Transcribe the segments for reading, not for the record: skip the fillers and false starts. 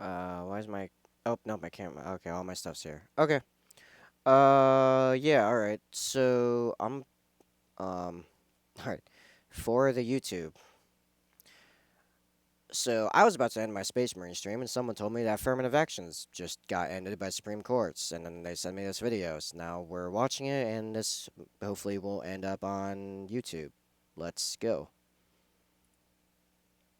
Why is my... Oh, no, my camera. Okay, all my stuff's here. Okay. Yeah, all right. So, all right. For the YouTube. So, I was about to end my Space Marine stream, and someone told me that affirmative actions just got ended by Supreme Courts, and then they sent me this video. So now we're watching it, and this hopefully will end up on YouTube. Let's go.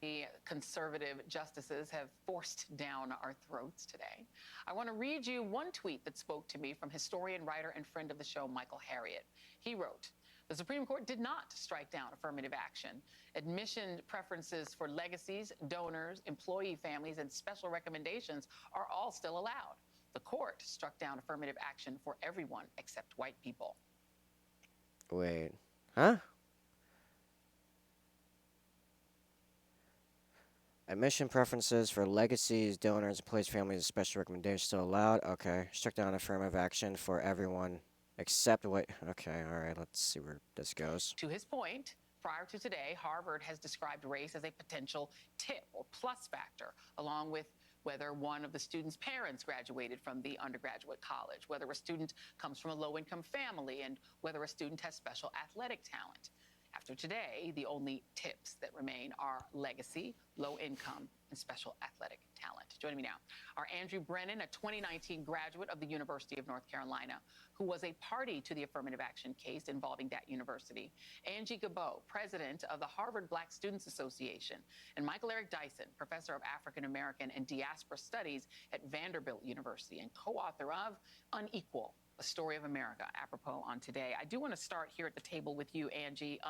The conservative justices have forced down our throats today. I want to read you one tweet that spoke to me from historian, writer, and friend of the show, Michael Harriot. He wrote, the Supreme Court did not strike down affirmative action. Admission preferences for legacies, donors, employee families, and special recommendations are all still allowed. The court struck down affirmative action for everyone except white people. Wait. Huh? Admission preferences for legacies, donors, employees, families, and special recommendations still allowed. Okay. Struck down affirmative action for everyone except what. Okay, alright, let's see where this goes. To his point, prior to today, Harvard has described race as a potential tip or plus factor, along with whether one of the student's parents graduated from the undergraduate college, whether a student comes from a low income family, and whether a student has special athletic talent. After today, the only tips that remain are legacy, low income, and special athletic talent. Joining me now are Andrew Brennan, a 2019 graduate of the University of North Carolina, who was a party to the affirmative action case involving that university, Angie Gabot, president of the Harvard Black Students Association, and Michael Eric Dyson, professor of African American and Diaspora Studies at Vanderbilt University and co-author of Unequal, a story of America, apropos on today. I do want to start here at the table with you, Angie.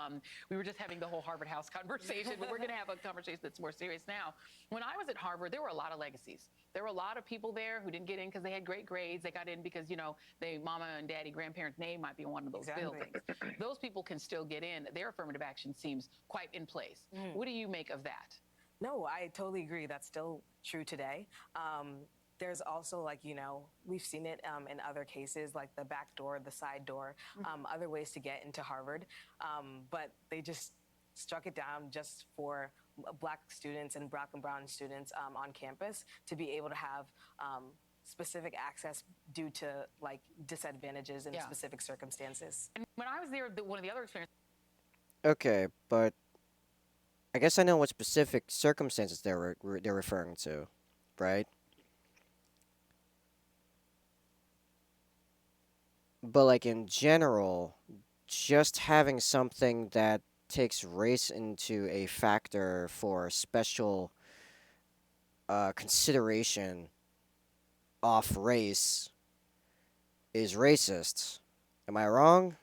We were just having the whole Harvard House conversation, but we're going to have a conversation that's more serious now. When I was at Harvard, there were a lot of legacies. There were a lot of people there who didn't get in because they had great grades. They got in because, you know, they mama and daddy, grandparents' name might be in one of those buildings. Those people can still get in. Their affirmative action seems quite in place. What do you make of that? No, I totally agree. That's still true today. There's also, like, we've seen it in other cases, like the back door, the side door, other ways to get into Harvard. But they just struck it down just for Black students and Black and brown students on campus to be able to have specific access due to, like, disadvantages in specific circumstances. And when I was there, one of the other experiences. Okay, but I guess I know what specific circumstances they're referring to, right? But like in general, just having something that takes race into a factor for special consideration off race is racist. Am I wrong?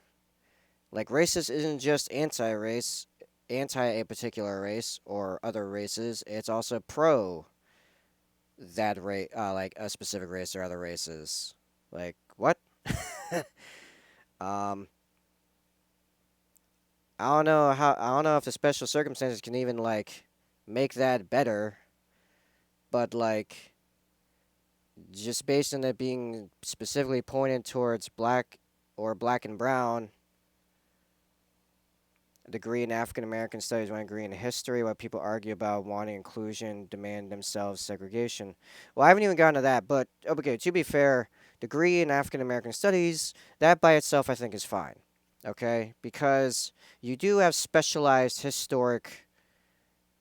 Like racist isn't just anti-race, anti a particular race or other races. It's also pro that race, like a specific race or other races. Like what? um, I don't know if the special circumstances can even like make that better, but like just based on it being specifically pointed towards black or black and brown, a degree in African American studies, one degree in history, what people argue about wanting inclusion, demand themselves segregation. Well, I haven't even gotten to that, but okay, to be fair, degree in African American studies, that by itself I think is fine. Okay? Because you do have specialized historic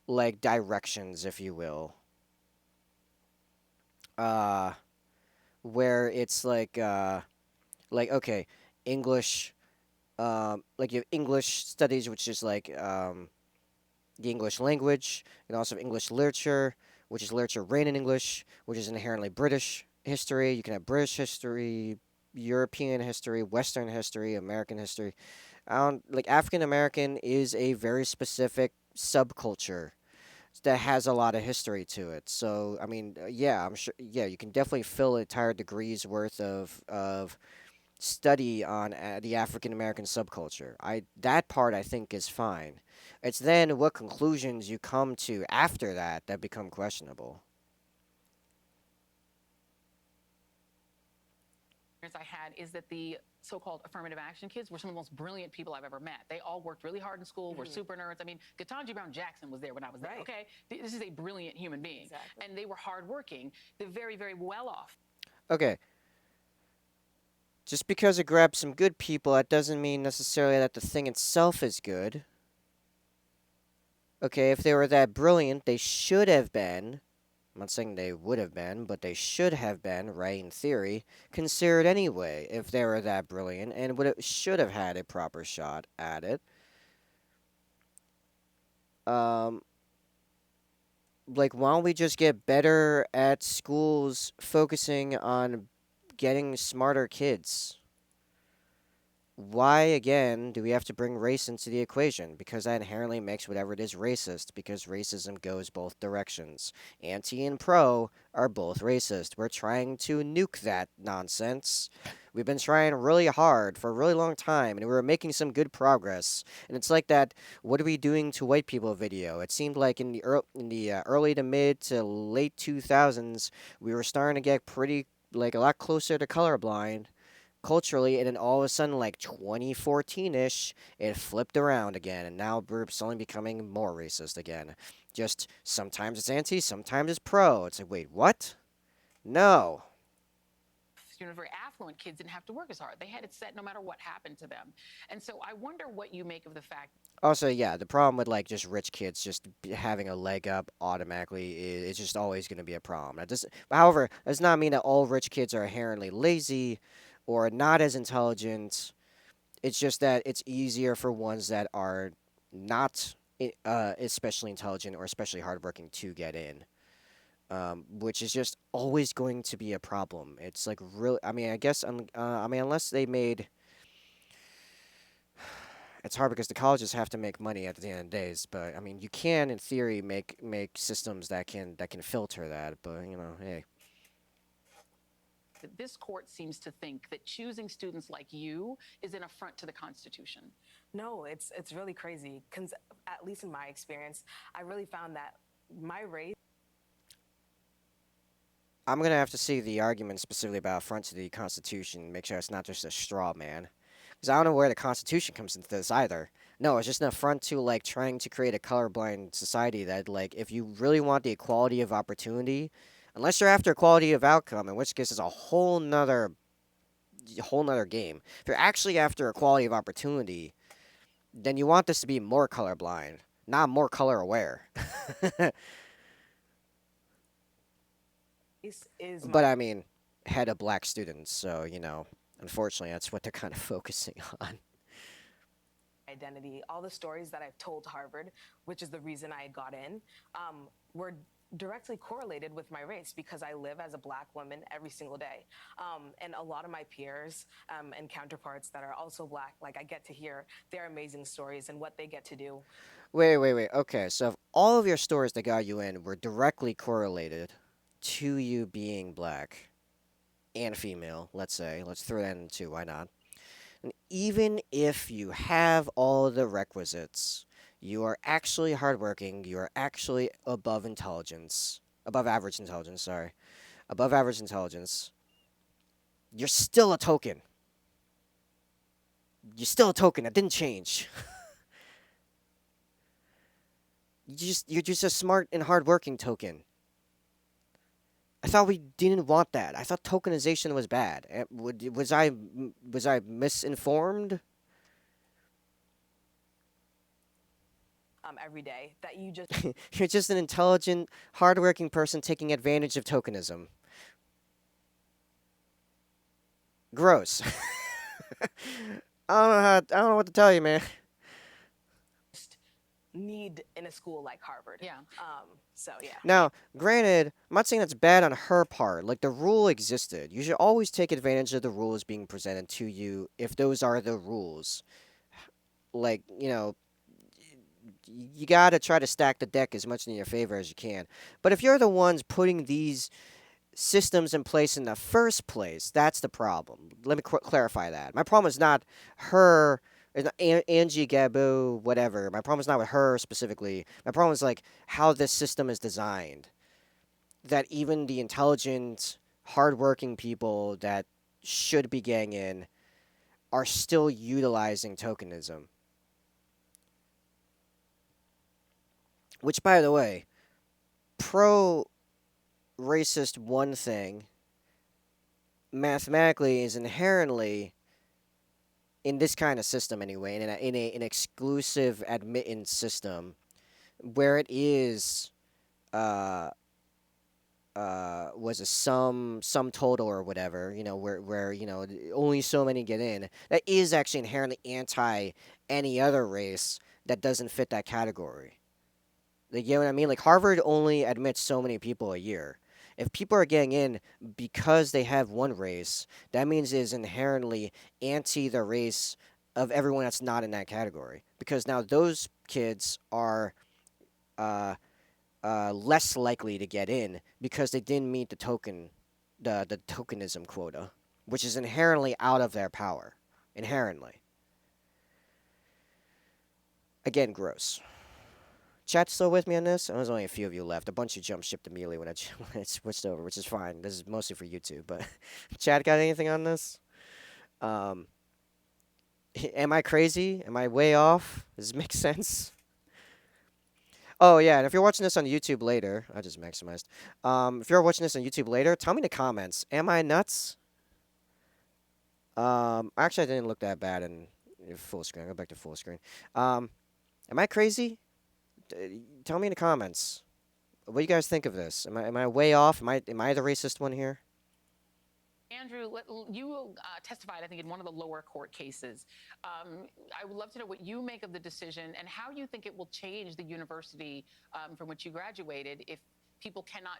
like directions, if you will. Uh where it's like okay, English like you have English studies, which is like the English language, and also have English literature, which is literature written in English, which is inherently British history. You can have British history, European history, Western history, American history. I don't like African American is a very specific subculture that has a lot of history to it. So I mean, yeah, I'm sure. Yeah, you can definitely fill entire degrees worth of study on the African American subculture. I that part I think is fine. It's then what conclusions you come to after that that become questionable. I had is that the so-called affirmative action kids were some of the most brilliant people I've ever met. They all worked really hard in school, were super nerds. I mean, Ketanji Brown Jackson was there when I was there. Right. Okay, this is a brilliant human being, Exactly. and they were hardworking. They're very, very well off. Okay, just because it grabs some good people, that doesn't mean necessarily that the thing itself is good. Okay, if they were that brilliant, they should have been. I'm not saying they would have been, but they should have been, right, in theory, considered anyway, if they were that brilliant, and should have had a proper shot at it. Um, like, why don't we just get better at schools focusing on getting smarter kids? Why, again, do we have to bring race into the equation? Because that inherently makes whatever it is racist, because racism goes both directions. Anti and pro are both racist. We're trying to nuke that nonsense. We've been trying really hard for a really long time, and we were making some good progress. And it's like that "What are we doing to white people" video. It seemed like in the early to mid to late 2000s, we were starting to get pretty, like, a lot closer to colorblind culturally, and then all of a sudden, like 2014-ish, it flipped around again, and now we're suddenly becoming more racist again. Just sometimes it's anti, sometimes it's pro. It's like, wait, what? No. Very affluent kids didn't have to work as hard. They had it set no matter what happened to them. And so I wonder what you make of the fact. Also, yeah, the problem with like just rich kids just having a leg up automatically is it's just always going to be a problem. However, does not mean that all rich kids are inherently lazy or not as intelligent. It's just that it's easier for ones that are not especially intelligent or especially hardworking to get in, which is just always going to be a problem. It's like really, I mean, I mean, unless they made, it's hard because the colleges have to make money at the end of the days. But I mean, you can, in theory, make systems that can filter that. But hey. That this court seems to think that choosing students like you is an affront to the Constitution. No, it's really crazy. Cause at least in my experience, I really found that my race. I'm gonna have to see the argument specifically about affront to the Constitution. Make sure it's not just a straw man, because I don't know where the Constitution comes into this either. No, it's just an affront to like trying to create a colorblind society that like if you really want the equality of opportunity, unless you're after equality of outcome, in which case it's a whole nother game. If you're actually after equality of opportunity, then you want this to be more colorblind, not more color aware. Is But I mean, head of black students, so unfortunately, that's what they're kind of focusing on. identity. All the stories that I've told Harvard, which is the reason I got in, were directly correlated with my race because I live as a black woman every single day. And a lot of my peers and counterparts that are also black, like I get to hear their amazing stories and what they get to do. Wait, wait, wait. Okay, so if all of your stories that got you in were directly correlated to you being black and female, let's throw that in too, why not? And even if you have all the requisites, you are actually hardworking, you are actually above average intelligence, sorry, above average intelligence, you're still a token. You're still a token. That didn't change. You're just a smart and hardworking token. I thought we didn't want that. I thought tokenization was bad. Was I misinformed? Every day that you just You're just an intelligent, hardworking person taking advantage of tokenism. Gross. I don't know what to tell you, man. need in a school like Harvard. Yeah. So yeah. Now, granted, I'm not saying that's bad on her part. Like, the rule existed. You should always take advantage of the rules being presented to you if those are the rules. Like, you gotta try to stack the deck as much in your favor as you can. But if you're the ones putting these systems in place in the first place, that's the problem. Let me clarify that. My problem is not her, it's not Angie Gabu, whatever. My problem is not with her specifically. My problem is like how this system is designed. That even the intelligent, hardworking people that should be getting in are still utilizing tokenism. Which, by the way, pro racist one thing mathematically is inherently in this kind of system anyway, an exclusive admittance system where it is uh was a sum total or whatever, where only so many get in. That is actually inherently anti any other race that doesn't fit that category. Like, you know what I mean? Like Harvard only admits so many people a year. If people are getting in because they have one race, that means it is inherently anti the race of everyone that's not in that category. Because now those kids are uh, less likely to get in because they didn't meet the tokenism quota, which is inherently out of their power. Inherently. Again, gross. Chat still with me on this? There's only a few of you left. A bunch of jump shipped immediately when when I switched over, which is fine. This is mostly for YouTube, but Chat got anything on this? Um, am I crazy? Am I way off? Does this make sense? Oh yeah, and if you're watching this on YouTube later, I just maximized. If you're watching this on YouTube later, tell me in the comments. Am I nuts? Actually, I didn't look that bad in full screen. Go back to full screen. Am I crazy? Tell me in the comments. What do you guys think of this? Am I way off? Am I the racist one here? Andrew, you testified, I think, in one of the lower court cases. I would love to know what you make of the decision and how you think it will change the university from which you graduated if people cannot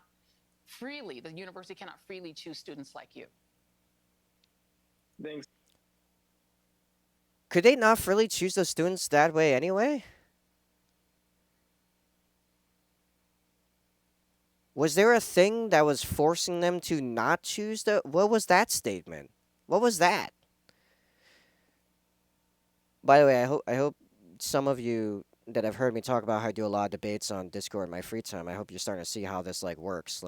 freely, the university cannot freely choose students like you. Thanks. Could they not freely choose those students that way anyway? Was there a thing that was forcing them to not choose the? What was that statement? What was that? By the way, I hope some of you that have heard me talk about how I do a lot of debates on Discord in my free time, I hope you're starting to see how this like works.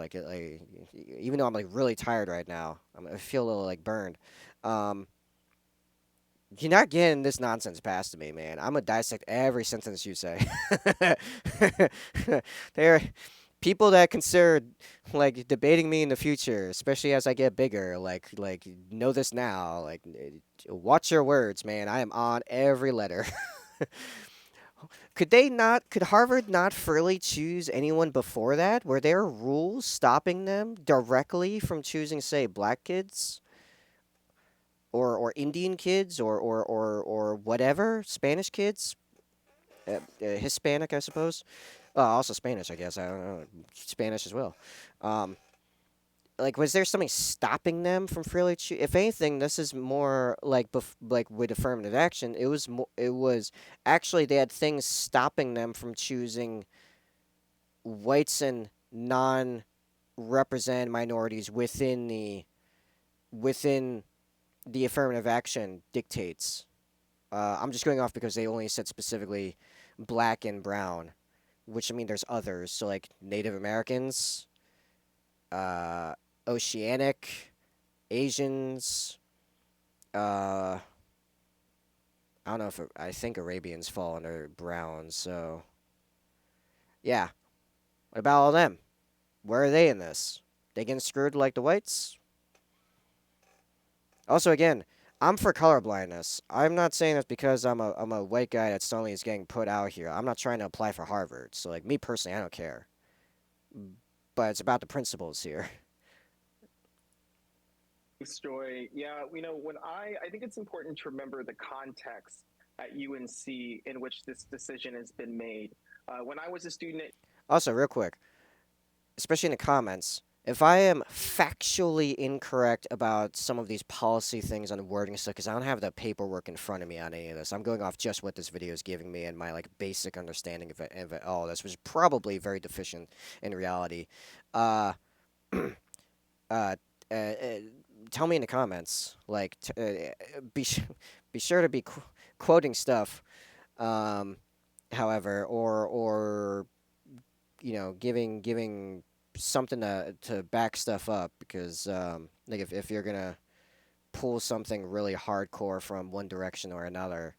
Even though I'm like really tired right now, I feel a little like burned. Um, you're not getting this nonsense past me, man. I'm gonna dissect every sentence you say. There, people that consider like debating me in the future, especially as I get bigger, like know this now. Like, watch your words, man. I am on every letter. Could they not? Could Harvard not freely choose anyone before that? Were there rules stopping them directly from choosing, say, black kids? Or Indian kids or whatever, Spanish kids, Hispanic, I suppose. Also Spanish, I guess. I don't know, Spanish as well. Um, like, was there something stopping them from freely choosing? If anything, this is more like like with affirmative action. It was more. It was actually they had things stopping them from choosing whites and non-represented minorities within the affirmative action dictates. I'm just going off because they only said specifically black and brown, which I mean there's others. So like Native Americans, uh, Oceanic, Asians. I don't know if I think Arabians fall under brown. So yeah, what about all them? Where are they in this? They getting screwed like the whites? Also, again, I'm for colorblindness. I'm not saying this because I'm a white guy that suddenly is getting put out here. I'm not trying to apply for Harvard. So, like, me personally, I don't care. But it's about the principles here. Thanks, Joy. Yeah, when I think it's important to remember the context at UNC in which this decision has been made. When I was a student at Also, real quick, especially in the comments, if I am factually incorrect about some of these policy things on the wording stuff, because I don't have the paperwork in front of me on any of this, I'm going off just what this video is giving me and my like basic understanding of all this, which is probably very deficient in reality. Uh, uh, tell me in the comments. Like, be sure to be quoting stuff. However, or giving something to back stuff up because like if you're gonna pull something really hardcore from one direction or another.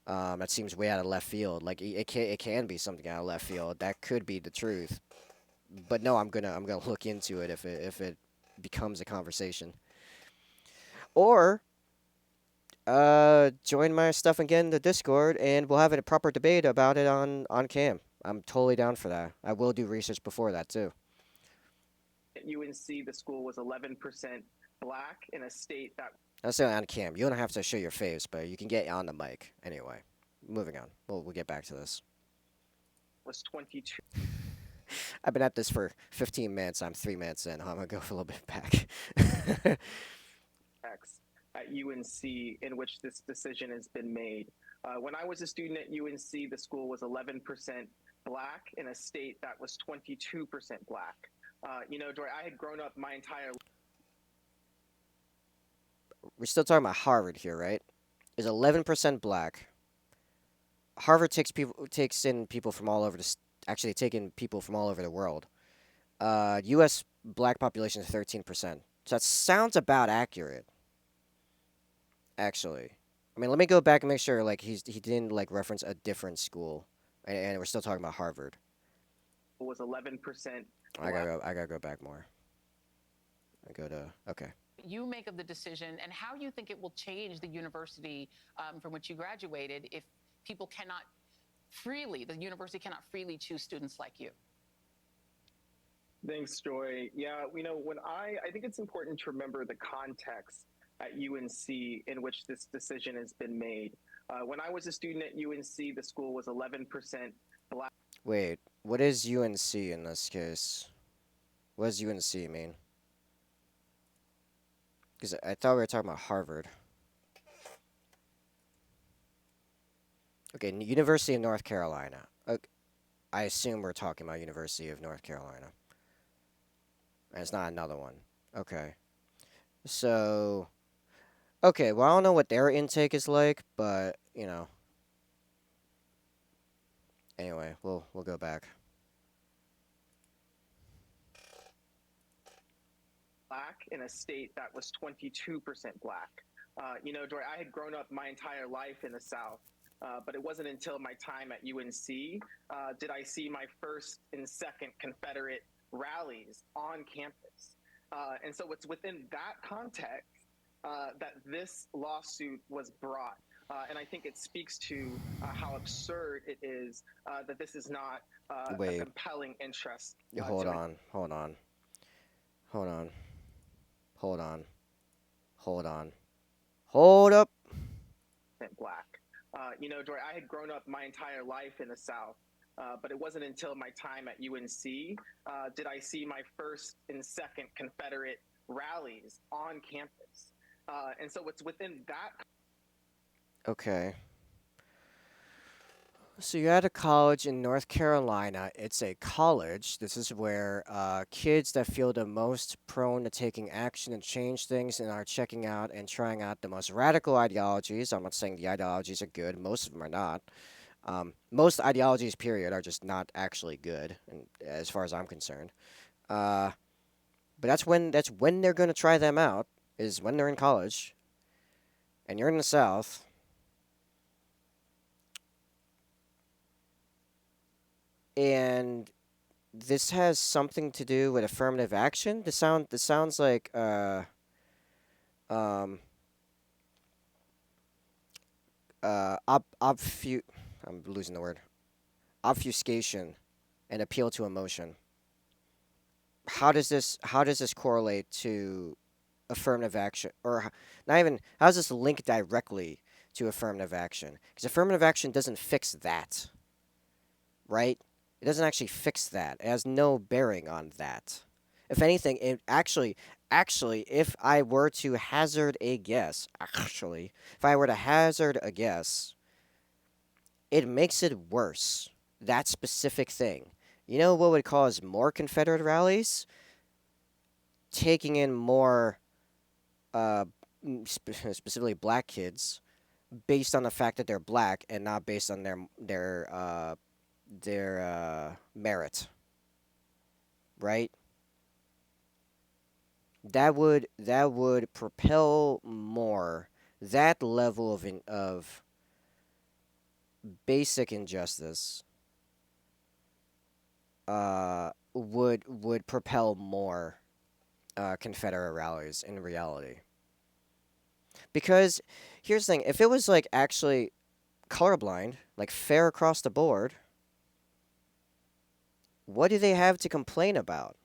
That seems way out of left field. Like it can be something out of left field. That could be the truth. But no, I'm gonna look into it if it becomes a conversation. Or join my stuff again in the Discord, and we'll have a proper debate about it on cam. I'm totally down for that. I will do research before that too. At UNC, the school was 11% black in a state that That's not on cam. You don't have to show your face, but you can get on the mic anyway. Moving on. We'll get back to this. was 22 I've been at this for 15 minutes. I'm 3 minutes in. I'm gonna go for a little bit back. X at UNC in which this decision has been made. When I was a student at UNC, the school was 11% black in a state that was 22% black. Joy, I had grown up my entire We're still talking about Harvard here, right? Is 11% black. Harvard takes in people from all over actually taking people from all over the world. U.S. black population is 13%. So that sounds about accurate. Actually, I mean, let me go back and make sure like he didn't like reference a different school, and we're still talking about Harvard. was 11%. I gotta go back more. I go to okay. You make of the decision and how you think it will change the university from which you graduated if people cannot the university cannot freely choose students like you. Thanks, Joy. Yeah, when I think it's important to remember the context at UNC in which this decision has been made. When I was a student at UNC, the school was 11% black. Wait, what is UNC in this case? What does UNC mean? Because I thought we were talking about Harvard. Okay, University of North Carolina. Okay, I assume we're talking about University of North Carolina. And it's not another one. Okay. So, okay, well, I don't know what their intake is like, but, anyway, we'll go back. Black in a state that was 22% black. Joy, I had grown up my entire life in the South. But it wasn't until my time at UNC did I see my first and second Confederate rallies on campus. And so it's within that context that this lawsuit was brought. And I think it speaks to how absurd it is that this is not a Wait, compelling interest. hold on, hold on, hold on, hold on, hold on, hold up. Black. Joy, I had grown up my entire life in the South. But it wasn't until my time at UNC did I see my first and second Confederate rallies on campus. And so it's within that. Okay. So you're at a college in North Carolina. It's a college. This is where kids that feel the most prone to taking action and change things and are checking out and trying out the most radical ideologies. I'm not saying the ideologies are good. Most of them are not. Most ideologies, period, are just not actually good, and as far as I'm concerned. But that's when they're going to try them out, is when they're in college, and you're in the South. And this has something to do with affirmative action. This sounds like um I'm losing the word. Obfuscation and appeal to emotion. How does this correlate to affirmative action, or not even how does this link directly to affirmative action? Because affirmative action doesn't fix that, right? It doesn't actually fix that. It has no bearing on that. If anything, it actually, if I were to hazard a guess, it makes it worse. That specific thing. You know what would cause more Confederate rallies? Taking in more, uh, specifically black kids, based on the fact that they're black and not based on their merit, right? that would propel more that level of basic injustice would propel more Confederate rallies in reality. Because here's the thing: if it was like actually colorblind, like fair across the board, what do they have to complain about?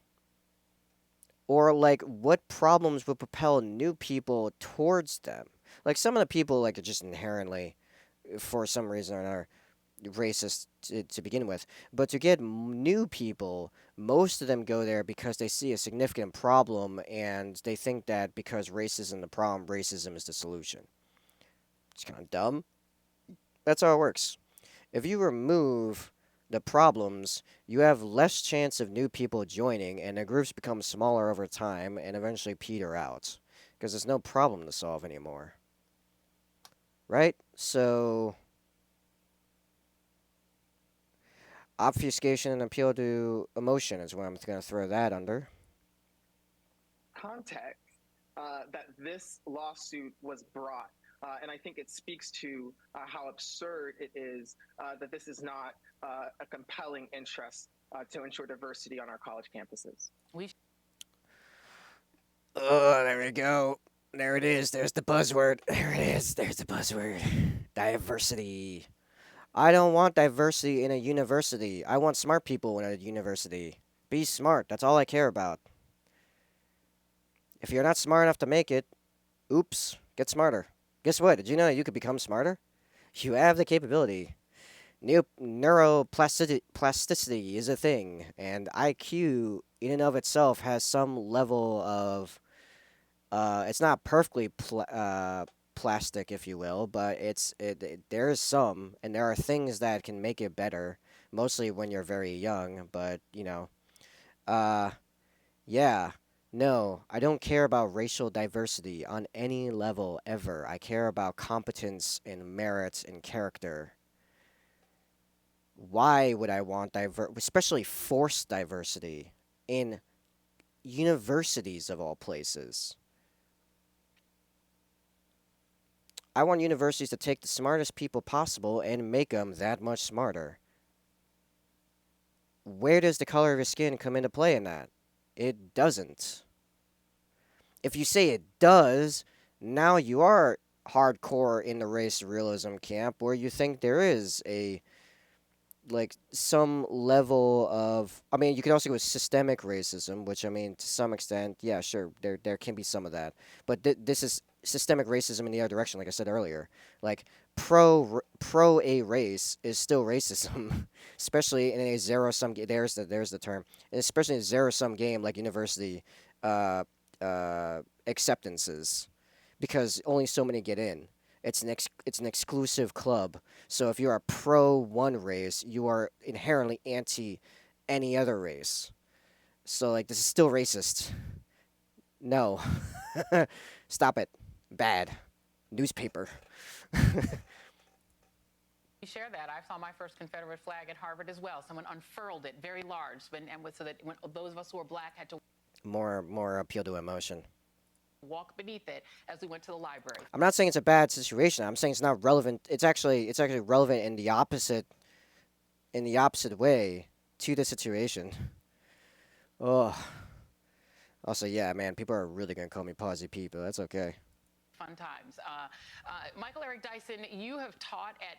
Or like what problems would propel new people towards them? Like some of the people like are just inherently, for some reason or another, racist to begin with. But to get new people, most of them go there because they see a significant problem and they think that because racism the problem, racism is the solution. It's kind of dumb. That's how it works. If you remove the problems, you have less chance of new people joining, and the groups become smaller over time and eventually peter out because there's no problem to solve anymore. Right? So, obfuscation and appeal to emotion is what I'm going to throw that under. Context that this lawsuit was brought. And I think it speaks to how absurd it is that this is not a compelling interest to ensure diversity on our college campuses. We Oh, there we go. There it is. There's the buzzword. There it is. There's the buzzword. Diversity. I don't want diversity in a university. I want smart people in a university. Be smart. That's all I care about. If you're not smart enough to make it, oops, get smarter. Guess what? Did you know you could become smarter? You have the capability. Neuroplasticity is a thing, and IQ in and of itself has some level of. It's not perfectly plastic, if you will, but there is some, and there are things that can make it better. Mostly when you're very young, but uh, yeah. No, I don't care about racial diversity on any level ever. I care about competence and merit and character. Why would I want especially forced diversity in universities of all places? I want universities to take the smartest people possible and make them that much smarter. Where does the color of your skin come into play in that? It doesn't. If you say it does, now you are hardcore in the race realism camp where you think there is a like some level of, I mean, you could also go with systemic racism, which, I mean, to some extent, yeah, sure, there can be some of that, but this is systemic racism in the other direction, like I said earlier. Like pro a race is still racism, especially in a zero sum. There's the term, and especially in a zero sum game like university acceptances, because only so many get in. It's an exclusive club. So if you're a pro one race, you are inherently anti any other race. So like this is still racist. No. Stop it. Bad. Newspaper. You share that. I saw my first Confederate flag at Harvard as well. Someone unfurled it very large, so that when those of us who were black had to More appeal to emotion. walk beneath it as we went to the library. I'm not saying it's a bad situation. I'm saying it's not relevant. It's actually relevant in the opposite way to the situation. Oh. Also, yeah, man, people are really gonna call me Posy Pete, but that's okay. Fun times. Michael Eric Dyson, you have taught at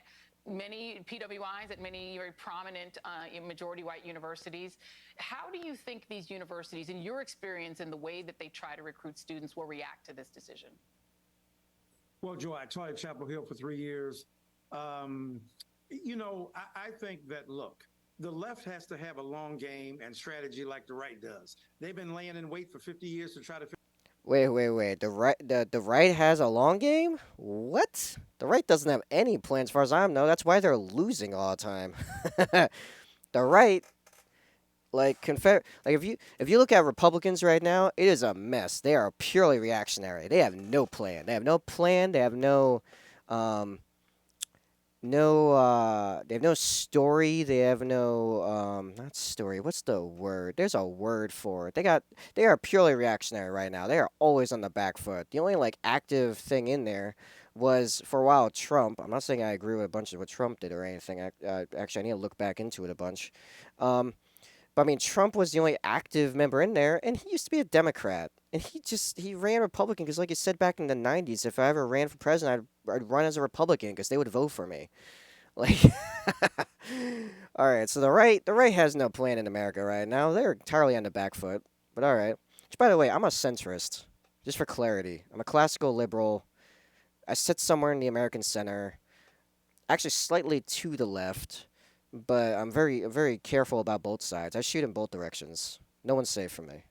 many PWIs, at many very prominent majority white universities. How do you think these universities, in your experience and the way that they try to recruit students, will react to this decision? Well, Joy, I taught at Chapel Hill for 3 years. I think that, look, the left has to have a long game and strategy like the right does. They've been laying in wait for 50 years to try to. Wait. The right has a long game? What? The right doesn't have any plans, as far as I know. That's why they're losing all the time. The right, like if you look at Republicans right now, it is a mess. They are purely reactionary. They have no plan. They have no plan. They have no they have no story. They have no not story. What's the word? There's a word for it. They are purely reactionary right now. They are always on the back foot. The only like active thing in there was for a while Trump. I'm not saying I agree with a bunch of what Trump did or anything. Actually, I need to look back into it a bunch. Um, but I mean, Trump was the only active member in there, and he used to be a Democrat, and he ran Republican because, like you said back in the '90s, if I ever ran for president, I'd run as a Republican because they would vote for me. Like, all right, so the right has no plan in America right now. They're entirely on the back foot. But all right. Which, by the way, I'm a centrist. Just for clarity, I'm a classical liberal. I sit somewhere in the American center, actually slightly to the left, but I'm very careful about both sides. I shoot in both directions. No one's safe from me.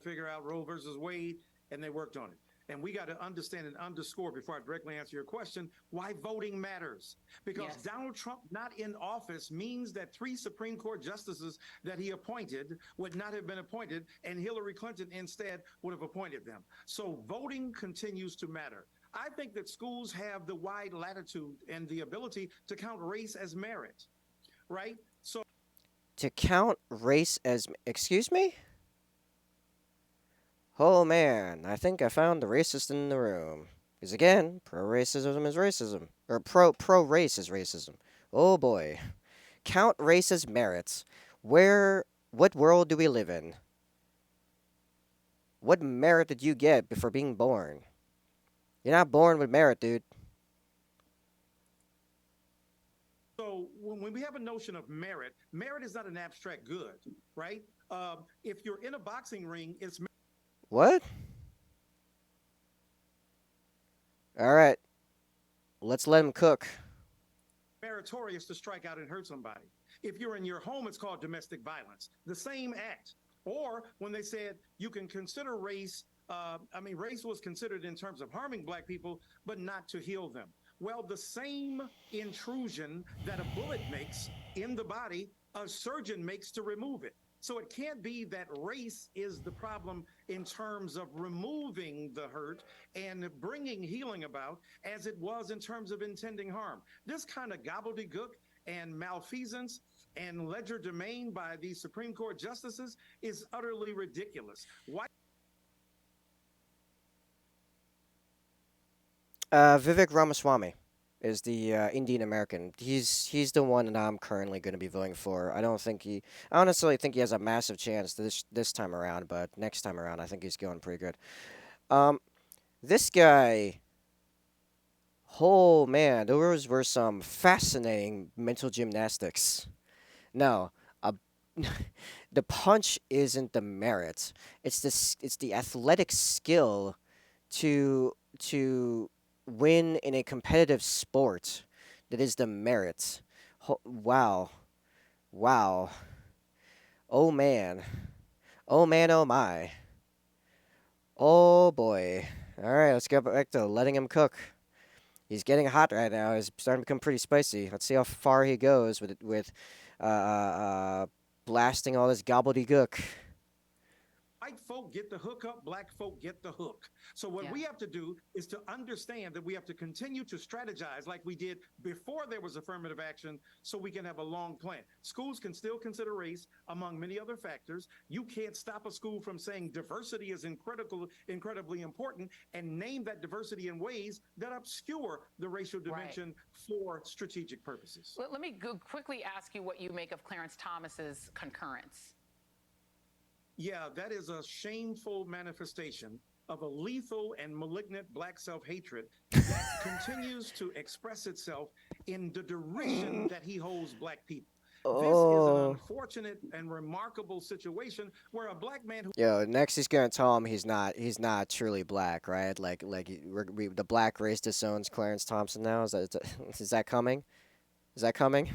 Figure out Roe versus Wade, and they worked on it. And we got to understand and underscore before I directly answer your question why voting matters. Because Yes. Donald Trump not in office means that 3 Supreme Court justices that he appointed would not have been appointed, and Hillary Clinton instead would have appointed them. So voting continues to matter. I think that schools have the wide latitude and the ability to count race as merit, right? So To count race as excuse me? Oh man, I think I found the racist in the room. Because again, pro racism is racism. Or pro race is racism. Oh boy. Count race as merits. What world do we live in? What merit did you get before being born? You're not born with merit, dude. So when we have a notion of merit, merit is not an abstract good, right? If you're in a boxing ring, it's What? Alright, let's let him cook. meritorious to strike out and hurt somebody. If you're in your home, it's called domestic violence. The same act. Or when they said you can consider race, race was considered in terms of harming black people, but not to heal them. Well, the same intrusion that a bullet makes in the body, a surgeon makes to remove it. So it can't be that race is the problem in terms of removing the hurt and bringing healing about as it was in terms of intending harm. This kind of gobbledygook and malfeasance and legerdemain by these Supreme Court justices is utterly ridiculous. Why? Vivek Ramaswamy is the Indian American. He's the one that I'm currently going to be voting for. I don't think he. I honestly think he has a massive chance this time around, but next time around, I think he's going pretty good. Um, this guy. Oh man, those were some fascinating mental gymnastics. No, uh, the punch isn't the merit. It's the athletic skill to win in a competitive sport that is the merit. Wow. Wow. Oh man. Oh man, oh my. Oh boy. All right, let's go back to letting him cook. He's getting hot right now. He's starting to become pretty spicy. Let's see how far he goes with blasting all this gobbledygook. White folk get the hookup, black folk get the hook. So what Yeah. we have to do is to understand that we have to continue to strategize like we did before there was affirmative action so we can have a long plan. Schools can still consider race among many other factors. You can't stop a school from saying diversity is incredibly important and name that diversity in ways that obscure the racial dimension for strategic purposes. Let me quickly ask you what you make of Clarence Thomas's concurrence. Yeah, that is a shameful manifestation of a lethal and malignant black self-hatred that continues to express itself in the derision that he holds black people. This is an unfortunate and remarkable situation where a black man who Yo, next he's gonna tell him he's not truly black, right? The black race disowns Clarence Thompson now. Is that coming? Is that coming?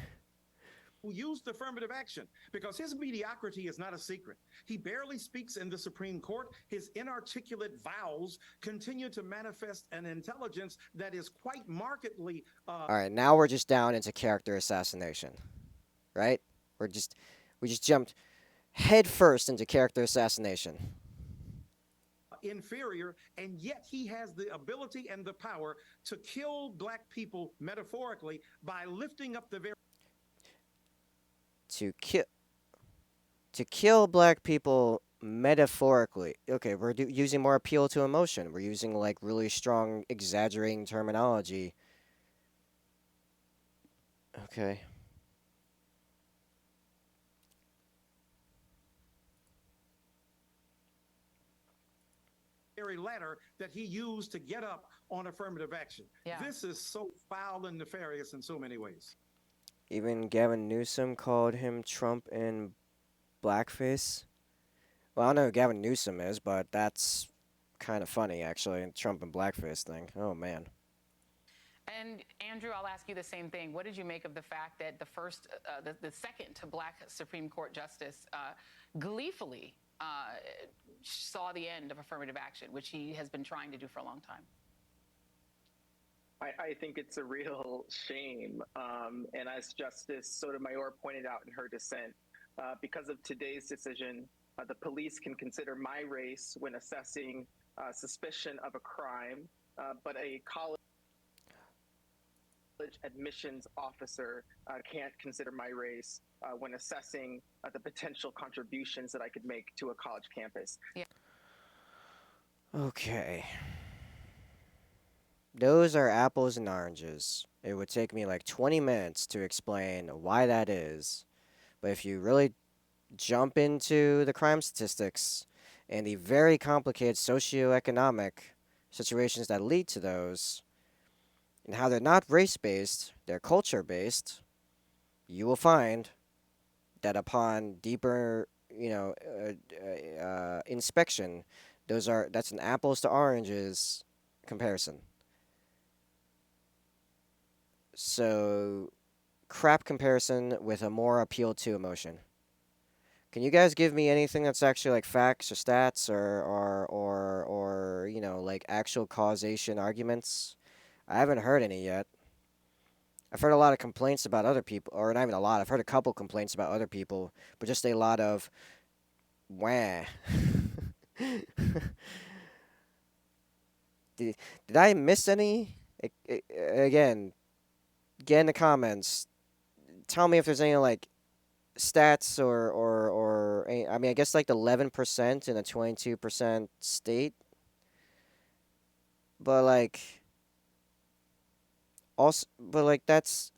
used affirmative action because his mediocrity is not a secret. He barely speaks in the Supreme Court. His inarticulate vowels continue to manifest an intelligence that is quite markedly. All right, now we're just down into character assassination, right? We just jumped head first into character assassination. inferior, and yet he has the ability and the power to kill black people metaphorically by lifting up the very To kill black people metaphorically. Okay, we're using more appeal to emotion. We're using like really strong, exaggerating terminology. Okay. very ladder that he used to get up on affirmative action. Yeah. This is so foul and nefarious in so many ways. Even Gavin Newsom called him Trump in blackface. Well, I don't know who Gavin Newsom is, but that's kind of funny, actually. Trump and blackface thing. Oh, man. And Andrew, I'll ask you the same thing. What did you make of the fact that the second to black Supreme Court justice gleefully saw the end of affirmative action, which he has been trying to do for a long time? I think it's a real shame. And as Justice Sotomayor pointed out in her dissent, because of today's decision, the police can consider my race when assessing suspicion of a crime, but a college admissions officer can't consider my race when assessing the potential contributions that I could make to a college campus. Yeah. Okay. Those are apples and oranges. It would take me like 20 minutes to explain why that is. But if you really jump into the crime statistics and the very complicated socioeconomic situations that lead to those, and how they're not race-based, they're culture-based, you will find that upon deeper, inspection, that's an apples to oranges comparison. So, crap comparison with a more appeal to emotion. Can you guys give me anything that's actually like facts or stats or like actual causation arguments? I haven't heard any yet. I've heard a lot of complaints about other people, or not even a lot. I've heard a couple complaints about other people, but just a lot of wah. did I miss any? Again, get in the comments. Tell me if there's any like stats or I mean, I guess like the 11% and a 22% state, but like also, but like it's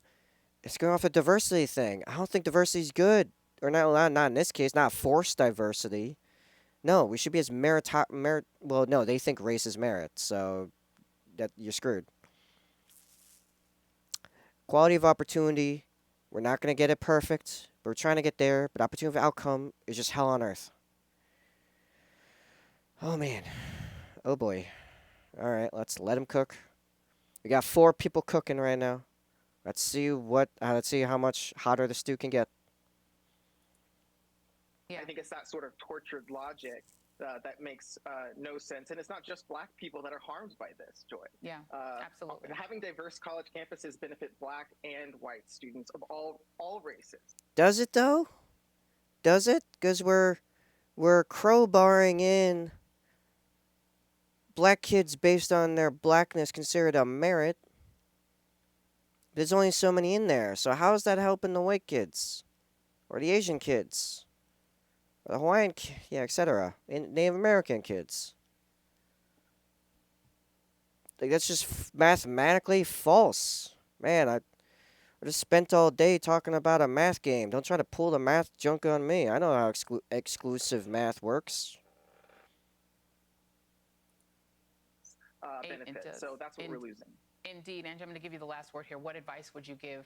going off a diversity thing. I don't think diversity is good, or not in this case, not forced diversity. No, we should be as well, no, they think race is merit, so that you're screwed. Quality of opportunity, we're not going to get it perfect, but we're trying to get there. But opportunity of outcome is just hell on earth. Oh, man. Oh, boy. All right, let's let him cook. We got 4 people cooking right now. Let's see how much hotter the stew can get. Yeah. I think it's that sort of tortured logic that makes no sense. And it's not just black people that are harmed by this, Joy. Yeah, absolutely. Having diverse college campuses benefit black and white students of all races. Does it, though? Does it? Because we're crowbarring in black kids based on their blackness considered a merit. There's only so many in there. So how is that helping the white kids? Or the Asian kids? Or the Hawaiian, etc. Native American kids? Like, that's just mathematically false. Man, I just spent all day talking about a math game. Don't try to pull the math junk on me. I know how exclusive math works. Benefit. So that's what we're losing. Indeed. Angie, I'm going to give you the last word here. What advice would you give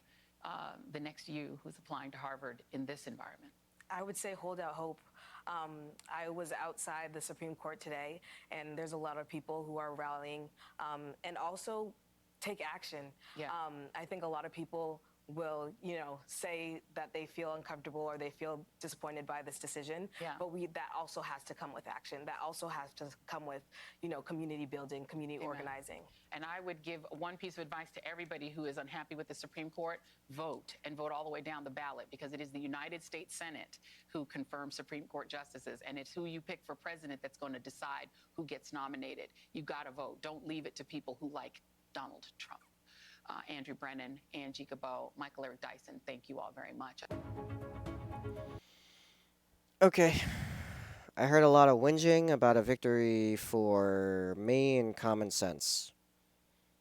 the next you who's applying to Harvard in this environment? I would say hold out hope. I was outside the Supreme Court today, and there's a lot of people who are rallying, and also take action. Yeah. I think a lot of people will, say that they feel uncomfortable or they feel disappointed by this decision. Yeah. But that also has to come with action. That also has to come with, community building, community organizing. And I would give one piece of advice to everybody who is unhappy with the Supreme Court: vote, and vote all the way down the ballot, because it is the United States Senate who confirms Supreme Court justices, and it's who you pick for president that's going to decide who gets nominated. You got to vote. Don't leave it to people who like Donald Trump. Andrew Brennan, Angie Gabot, Michael Eric Dyson, thank you all very much. Okay. I heard a lot of whinging about a victory for me and common sense.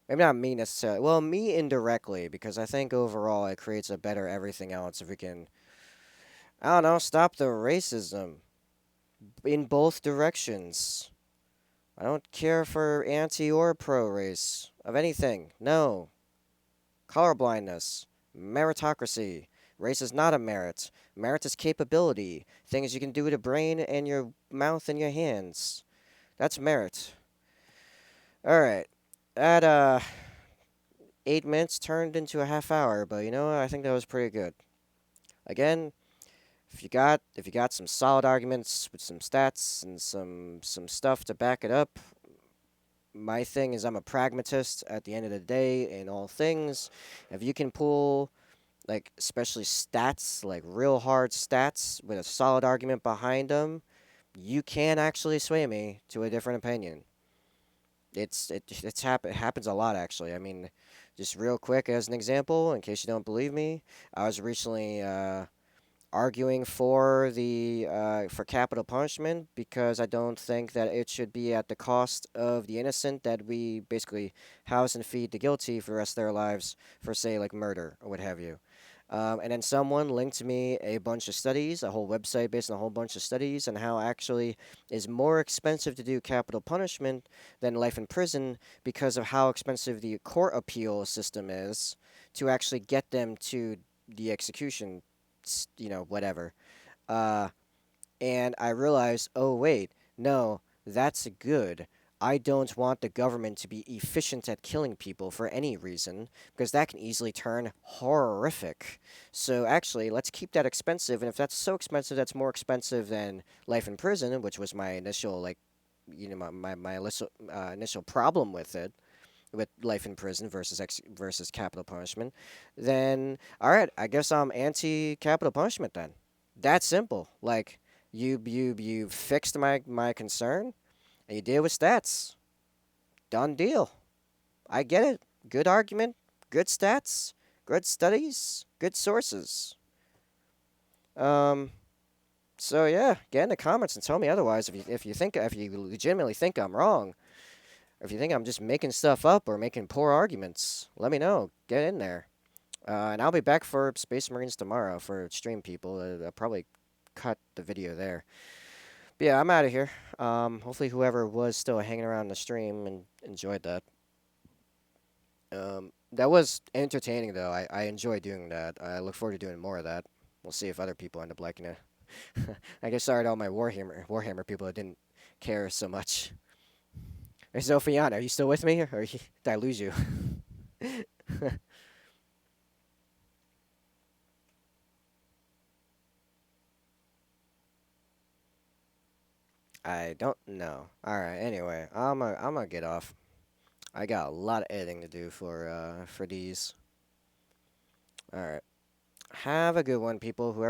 Maybe not me necessarily. Well, me indirectly, because I think overall it creates a better everything else if we can, I don't know, stop the racism in both directions. I don't care for anti or pro race of anything. No. Colorblindness. Meritocracy. Race is not a merit. Merit is capability. Things you can do with a brain and your mouth and your hands. That's merit. Alright. That 8 minutes turned into a half hour, but you know what? I think that was pretty good. Again, if you got some solid arguments with some stats and some stuff to back it up, my thing is I'm a pragmatist at the end of the day in all things. If you can pull like especially stats, like real hard stats with a solid argument behind them, you can actually sway me to a different opinion. It happens a lot actually. I mean, just real quick as an example, in case you don't believe me, I was recently arguing for the for capital punishment because I don't think that it should be at the cost of the innocent that we basically house and feed the guilty for the rest of their lives for say like murder or what have you. And then someone linked me a bunch of studies, a whole website based on a whole bunch of studies, and how actually is more expensive to do capital punishment than life in prison because of how expensive the court appeal system is to actually get them to the execution, whatever. Uh, and I realized, oh, wait, no, that's good. I don't want the government to be efficient at killing people for any reason, because that can easily turn horrific. So actually, let's keep that expensive, and if that's so expensive, that's more expensive than life in prison, which was my initial, like, my initial problem with it, with life in prison versus capital punishment, then all right, I guess I'm anti capital punishment then. That's simple. Like you fixed my concern and you deal with stats. Done deal. I get it. Good argument, good stats, good studies, good sources. Um so yeah, get in the comments and tell me otherwise if you legitimately think I'm wrong. If you think I'm just making stuff up or making poor arguments, let me know. Get in there. And I'll be back for Space Marines tomorrow for stream people. I'll probably cut the video there. But yeah, I'm out of here. Hopefully, whoever was still hanging around the stream and enjoyed that. That was entertaining, though. I enjoy doing that. I look forward to doing more of that. We'll see if other people end up liking it. I guess sorry to all my Warhammer people that didn't care so much. Hey, Sophiana, are you still with me, or did I lose you? I don't know. All right. Anyway, I'm gonna get off. I got a lot of editing to do for these. All right. Have a good one, people. Whoever.